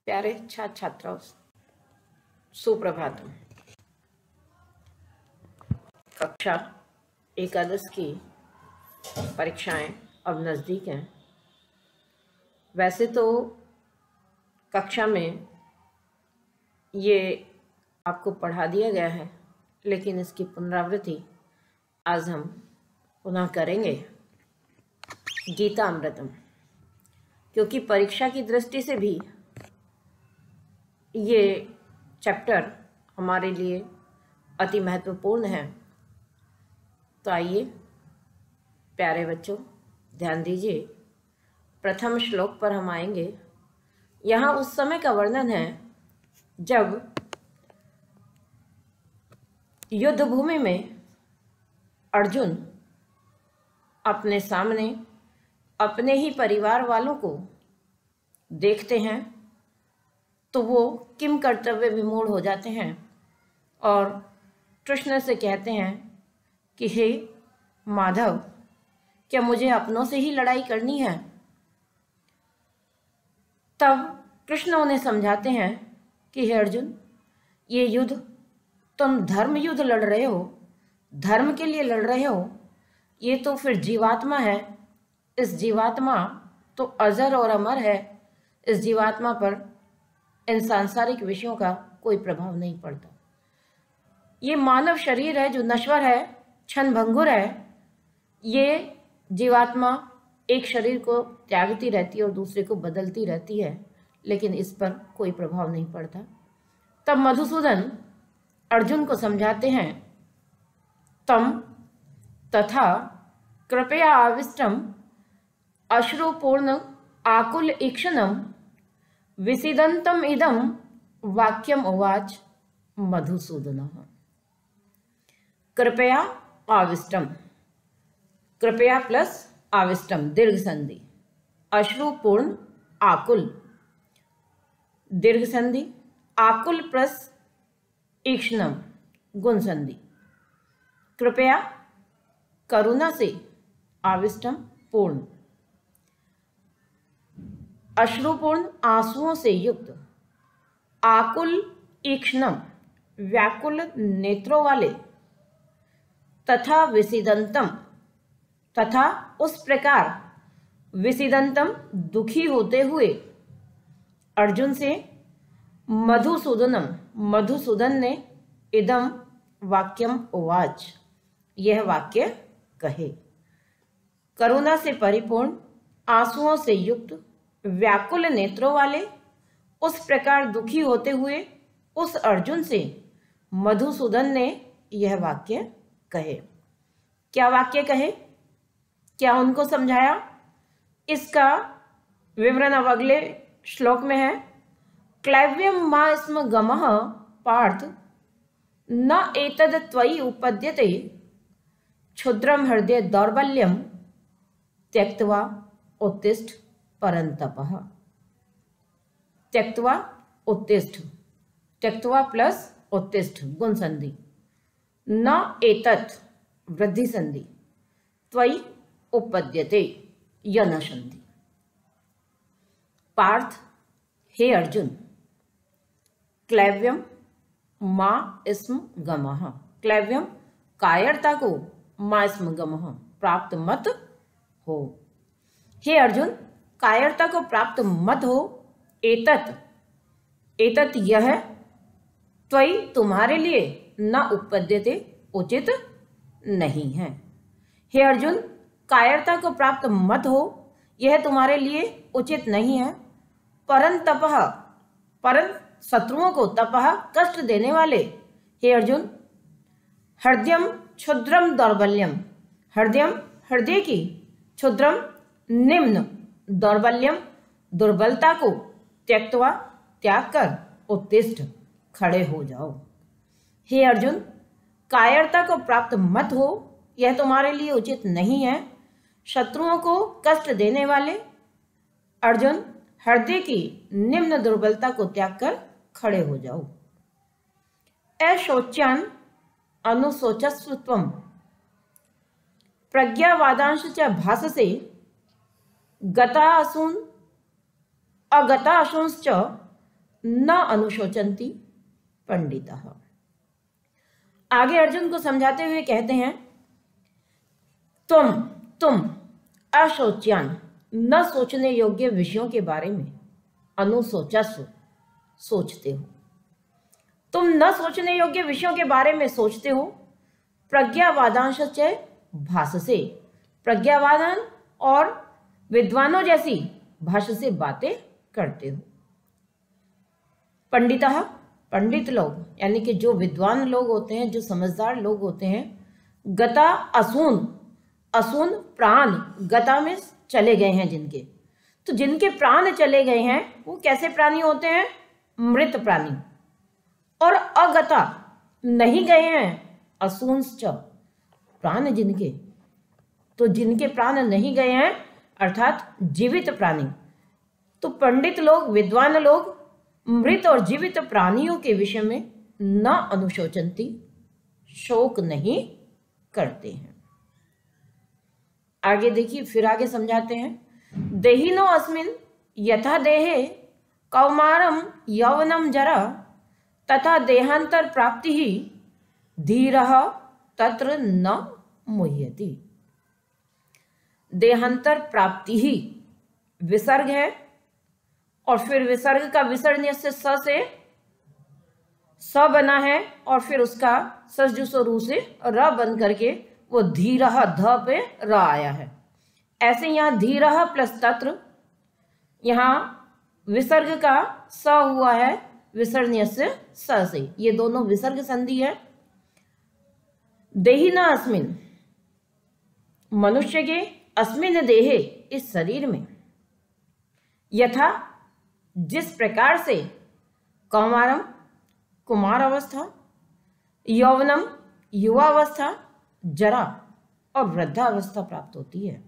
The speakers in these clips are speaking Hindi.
प्यारे छात्र छात्राओं, सुप्रभात। कक्षा एकादश की परीक्षाएं अब नज़दीक हैं। वैसे तो कक्षा में ये आपको पढ़ा दिया गया है, लेकिन इसकी पुनरावृत्ति आज हम पुनः करेंगे गीता अमृतम, क्योंकि परीक्षा की दृष्टि से भी ये चैप्टर हमारे लिए अति महत्वपूर्ण है। तो आइए प्यारे बच्चों, ध्यान दीजिए। प्रथम श्लोक पर हम आएंगे। यहाँ उस समय का वर्णन है जब युद्ध भूमि में अर्जुन अपने सामने अपने ही परिवार वालों को देखते हैं तो वो किम कर्तव्य विमूढ़ हो जाते हैं और कृष्ण से कहते हैं कि हे माधव, क्या मुझे अपनों से ही लड़ाई करनी है? तब कृष्ण उन्हें समझाते हैं कि हे अर्जुन, ये युद्ध तुम धर्म युद्ध लड़ रहे हो, धर्म के लिए लड़ रहे हो। ये तो फिर जीवात्मा है। इस जीवात्मा तो अजर और अमर है। इस जीवात्मा पर इन सांसारिक विषयों का कोई प्रभाव नहीं पड़ता। ये मानव शरीर है जो नश्वर है, क्षण भंगुर है। ये जीवात्मा एक शरीर को त्यागती रहती है और दूसरे को बदलती रहती है, लेकिन इस पर कोई प्रभाव नहीं पड़ता। तब मधुसूदन अर्जुन को समझाते हैं, तम तथा कृपया आविष्टम अश्रुपूर्ण आकुल ईक्षणम विसीदंतम इदम वाक्यम उवाच मधुसूदनः। कृपया आविष्टम, कृपया प्लस आविष्टम दीर्घ संधि, अश्रुपूर्ण आकुल दीर्घ संधि, आकुल प्लस ईक्षणम गुण संधि। कृपया करुणा से, आविष्टम पूर्ण, अश्रुपूर्ण आंसुओं से युक्त, आकुल ईक्षणम व्याकुल नेत्रों वाले, तथा विसीदंतम तथा उस प्रकार, विसीदंतम दुखी होते हुए अर्जुन से, मधुसूदनम मधुसूदन ने, इदम वाक्यम उवाच यह वाक्य कहे। करुणा से परिपूर्ण, आंसुओं से युक्त, व्याकुल नेत्रों वाले, उस प्रकार दुखी होते हुए उस अर्जुन से मधुसूदन ने यह वाक्य कहे। क्या वाक्य कहे, क्या उनको समझाया? इसका विवरण अब अगले श्लोक में है। क्लैव्यम मा स्म गमः पार्थ न एतद त्वयि उपद्यते क्षुद्रम हृदय दौर्बल्यम त्यक्त्वा उत्तिष्ठ परंतपः। त्यक्त्वा उत्तिष्ठ, त्यक्त्वा प्लस उत्तिष्ठ गुण संधि, न एतत् वृद्धि संधि, त्वयि उपद्यते यन संधि। पार्थ, हे अर्जुन, क्लैव्यम मा स्म गमः, क्लैव्यम कायरता को, मा स्म गमः प्राप्त मत हो। हे अर्जुन, कायरता को प्राप्त मत हो। एतत्, एतत् यह, त्वयि तुम्हारे लिए, न उपपद्यते उचित नहीं है। हे अर्जुन, कायरता को प्राप्त मत हो, यह तुम्हारे लिए उचित नहीं है। परंतपः, परं शत्रुओं को, तपः कष्ट देने वाले। हे अर्जुन, हृदयम क्षुद्रम दौर्बल्यम, हृदयम हृदय की, क्षुद्रम निम्न, दौर्बल्यम दुर्बलता को, त्यक्त्वा त्याग कर, उत्तिष्ठ खड़े हो जाओ। हे अर्जुन, कायरता को प्राप्त मत हो, यह तुम्हारे लिए उचित नहीं है। शत्रुओं को कष्ट देने वाले अर्जुन, हृदय की निम्न दुर्बलता को त्याग कर खड़े हो जाओ। अशोच्यान अनुशोचस्व त्वम प्रज्ञावादांश च भाससे गता असून अगता अशुंश्च न अनुशोचन्ति पंडितः। आगे अर्जुन को समझाते हुए कहते हैं, तुम अशोच्यान न सोचने योग्य विषयों के बारे में अनुशोचस्व सोचते हो। तुम न सोचने योग्य विषयों के बारे में सोचते हो। प्रज्ञावादांश भाषसे, प्रज्ञावादन और विद्वानों जैसी भाषा से बातें करते हो। पंडितः, पंडित लोग यानी कि जो विद्वान लोग होते हैं, जो समझदार लोग होते हैं, गता असून, असून प्राण, गता में चले गए हैं जिनके, तो जिनके प्राण चले गए हैं वो कैसे प्राणी होते हैं? मृत प्राणी। और अगता, नहीं गए हैं, असूंश्च, प्राण जिनके, तो जिनके प्राण नहीं गए हैं अर्थात जीवित प्राणी। तो पंडित लोग, विद्वान लोग मृत और जीवित प्राणियों के विषय में न अनुशोचन्ति, शोक नहीं करते हैं। आगे देखिए, फिर आगे समझाते हैं, देहिनो अस्मिन् यथा देहे कौमारम यौवनम जरा तथा देहांतर प्राप्ति ही धीरः तत्र न मुह्यति। देहांतर प्राप्ति ही विसर्ग है, और फिर विसर्ग का विसर्जन से स बना है, और फिर उसका सजजुसो रू से र बन करके वो धीरः ध पे र आया है। ऐसे यहाँ धीरः प्लस तत्र, यहाँ विसर्ग का स हुआ है विसर्जन से स से, ये दोनों विसर्ग संधि है। देहिना अस्मिन, मनुष्य के, अस्मिन देहे, इस शरीर में, यथा, जिस प्रकार से, कौमारम, कुमार अवस्था, यौवनम, युवावस्था, जरा और वृद्धावस्था प्राप्त होती है,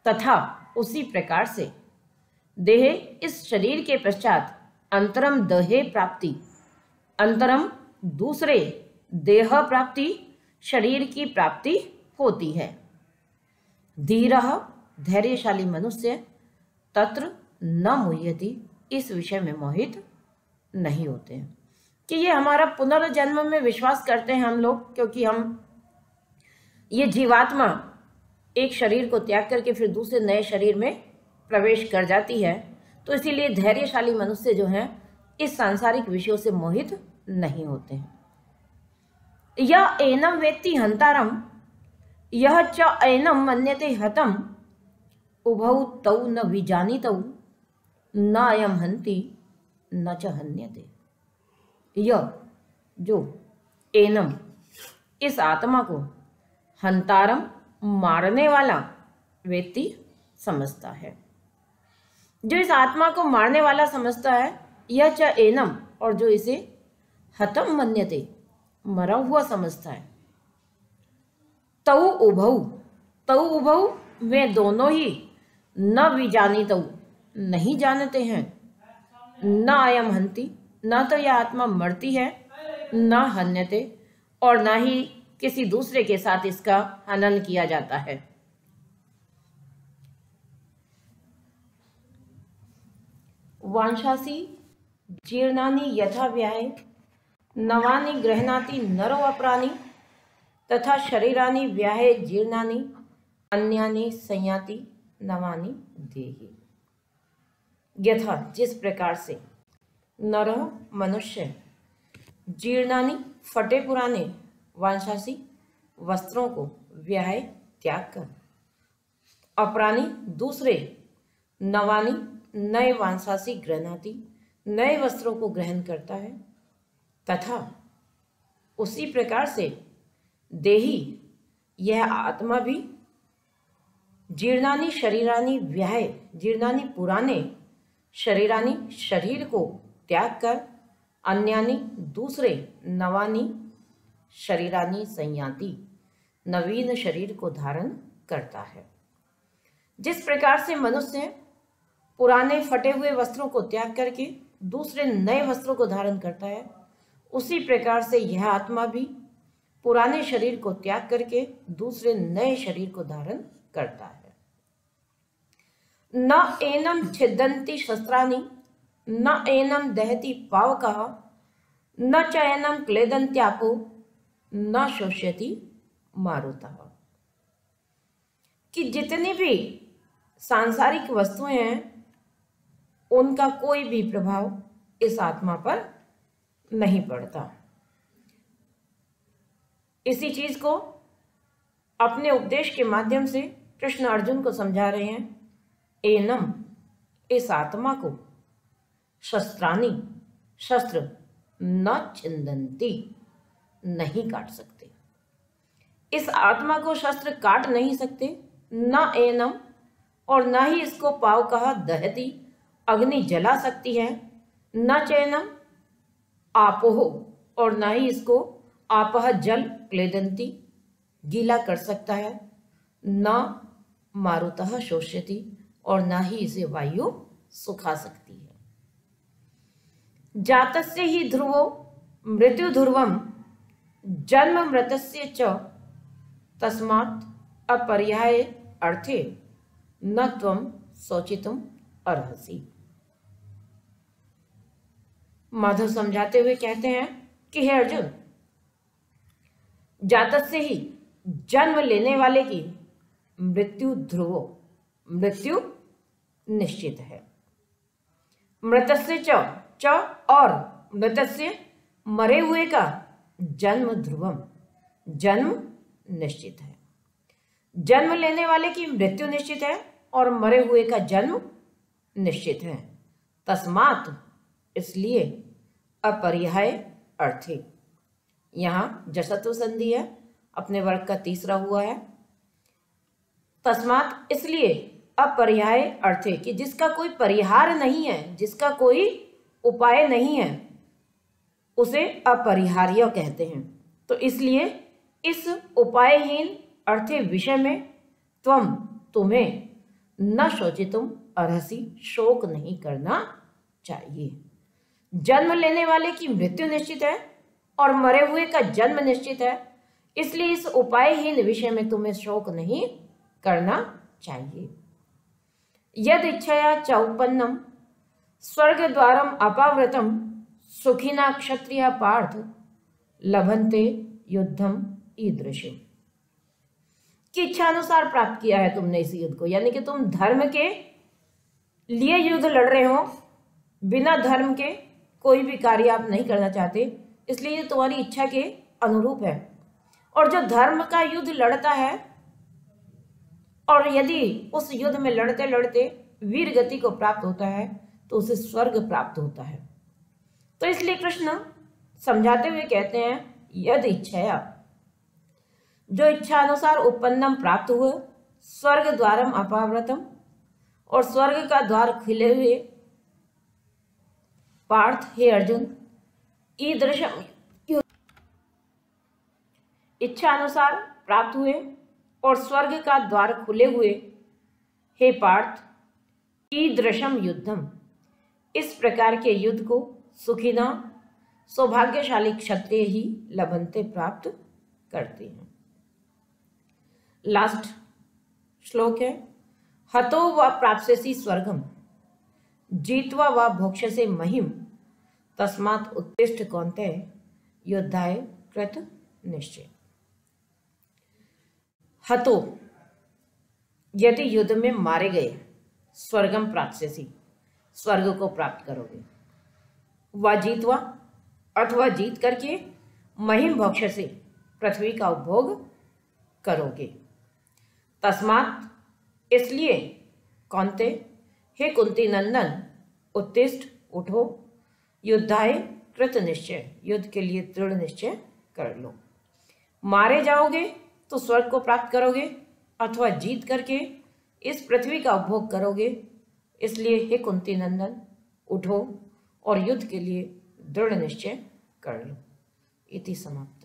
तथा उसी प्रकार से देहे, इस शरीर के पश्चात, अंतरम देहे प्राप्ति, अंतरम दूसरे देह प्राप्ति, शरीर की प्राप्ति होती है। धीरः, धैर्यशाली मनुष्य, तत्र न मुह्यति, इस विषय में मोहित नहीं होते हैं कि ये हमारा पुनर्जन्म में विश्वास करते हैं हम लोग, क्योंकि हम ये जीवात्मा एक शरीर को त्याग करके फिर दूसरे नए शरीर में प्रवेश कर जाती है, तो इसीलिए धैर्यशाली मनुष्य जो हैं इस सांसारिक विषयों से मोहित नहीं होते हैं। यह एनम वेत्ति हंतारम, यह च एनम मन्यते हतम, उभौ तौ न विजानीतौ, न अयम हन्ति न च हन्यते। यह जो एनम, इस आत्मा को, हंतारम, मारने वाला, वेत्ति, समझता है, जो इस आत्मा को मारने वाला समझता है, यह च एनम, और जो इसे हतम मन्यते, मरा हुआ समझता है, तौ उभौ, तौ उभौ, वे दोनों ही, न विजानीतौ, नहीं जानते हैं, न अयम हन्ति, न तो यह आत्मा मरती है, न हन्यते, और न ही किसी दूसरे के साथ इसका हनन किया जाता है। वांशासी जीर्णानि यथा व्याहे, नवानि गृह्णाति नरो अप्राणि, तथा शरीरानि व्याहे जीर्णानि अन्यानि संयाति नवानि देहि। यथा, जिस प्रकार से, नर, मनुष्य, जीर्णानि, फटे पुराने, वांशासी, वस्त्रों को, व्याहे, त्याग कर, अपरानी, दूसरे, नवानी, नए, वांशासी, गृह्णाति, नए वस्त्रों को ग्रहण करता है, तथा उसी प्रकार से देही, यह आत्मा भी, जीर्णानि शरीरानि व्याहे, जीर्णानि पुराने, शरीरानि शरीर को त्याग कर, अन्यानि दूसरे, नवानि शरीरानि संयाति, नवीन शरीर को धारण करता है। जिस प्रकार से मनुष्य पुराने फटे हुए वस्त्रों को त्याग करके दूसरे नए वस्त्रों को धारण करता है, उसी प्रकार से यह आत्मा भी पुराने शरीर को त्याग करके दूसरे नए शरीर को धारण करता है। न एनम छिदन्ति शस्त्राणि न एनम दहति पावकः न च एनम क्लेदन्त्यापो न शोष्यति मारुतः। कि जितनी भी सांसारिक वस्तुएं हैं उनका कोई भी प्रभाव इस आत्मा पर नहीं पड़ता। इसी चीज को अपने उपदेश के माध्यम से कृष्ण अर्जुन को समझा रहे हैं। एनम, इस आत्मा को, शस्त्राणि, शस्त्र, न छिन्दन्ति, नहीं काट सकते। इस आत्मा को शस्त्र काट नहीं सकते। न एनम, और न ही इसको पाव कहा दहती, अग्नि जला सकती है। न चैनम आपोह, और न ही इसको आपह जल क्लेदंती, गीला कर सकता है। न मारुतः शोष्यति, और न ही इसे वायु सुखा सकती है। जातस्य ही ध्रुवो मृत्यु ध्रुवम जन्म मृतस्य च तस्मात् अपर्याय अर्थे न त्वं शोचितुम अर्हसि। माधव समझाते हुए कहते हैं कि हे अर्जुन, जातस्य ही, जन्म लेने वाले की, मृत्यु ध्रुवो, मृत्यु निश्चित है। मृतस्य च और मृतस्य, मरे हुए का, जन्म ध्रुवम, जन्म निश्चित है। जन्म लेने वाले की मृत्यु निश्चित है और मरे हुए का जन्म निश्चित है। तस्मात्, इसलिए, अपरिहाय अर्थे, यहाँ जसत्व संधि है, अपने वर्ग का तीसरा हुआ है। तस्मात्, इसलिए, अपरिहाय अर्थे, कि जिसका कोई परिहार नहीं है, जिसका कोई उपाय नहीं है, उसे अपरिहार्य कहते हैं। तो इसलिए इस उपायहीन अर्थे विषय में त्वम, तुम्हें, न शोचितुम अर्हसि, शोक नहीं करना चाहिए। जन्म लेने वाले की मृत्यु निश्चित है और मरे हुए का जन्म निश्चित है, इसलिए इस उपायहीन विषय में तुम्हें शोक नहीं करना चाहिए। यद इच्छया चौपन्नम स्वर्ग द्वारम अपावृतम सुखिना क्षत्रिय पार्थ लभन्ते युद्धम ईदृशम। की इच्छा अनुसार प्राप्त किया है तुमने इस युद्ध को, यानी कि तुम धर्म के लिए युद्ध लड़ रहे हो, बिना धर्म के कोई भी कार्य आप नहीं करना चाहते, इसलिए ये तुम्हारी इच्छा के अनुरूप है। और जो धर्म का युद्ध लड़ता है और यदि उस युद्ध में लड़ते लड़ते वीर गति को प्राप्त होता है तो उसे स्वर्ग प्राप्त होता है। तो इसलिए कृष्ण समझाते हुए कहते हैं, यदि इच्छया, जो इच्छा अनुसार उपन्नम प्राप्त हुए, स्वर्ग द्वारम अपावृतम, और स्वर्ग का द्वार खुले हुए, पार्थ, हे अर्जुन, ईदृशम, इच्छा अनुसार प्राप्त हुए और स्वर्ग का द्वार खुले हुए, हे पार्थ, ईदृशम युद्धम, इस प्रकार के युद्ध को सुखिना, सौभाग्यशाली क्षत्रिय ही लभन्ते, प्राप्त करते हैं। लास्ट श्लोक है, हतो व प्राप्स्यसि स्वर्गम जीत्वा व भोक्ष्यसे महिम तस्मात् उत्तिष्ठ कौन्तेय योद्धाय कृत निश्चय। हतो, यदि युद्ध में मारे गए, स्वर्गम प्राप्स्यसि, स्वर्ग को प्राप्त करोगे, व जीतवा, अथवा जीत करके, महिम भोक्ष्यसे, पृथ्वी का उपभोग करोगे। तस्मात्, इसलिए, कौन्ते, हे कुंती नंदन, उत्तिष्ठ, उठो, युद्धाय कृत निश्चय, युद्ध के लिए दृढ़ निश्चय कर लो। मारे जाओगे तो स्वर्ग को प्राप्त करोगे, अथवा जीत करके इस पृथ्वी का उपभोग करोगे। इसलिए हे कुंती नंदन, उठो और युद्ध के लिए दृढ़ निश्चय कर लो। इति समाप्त।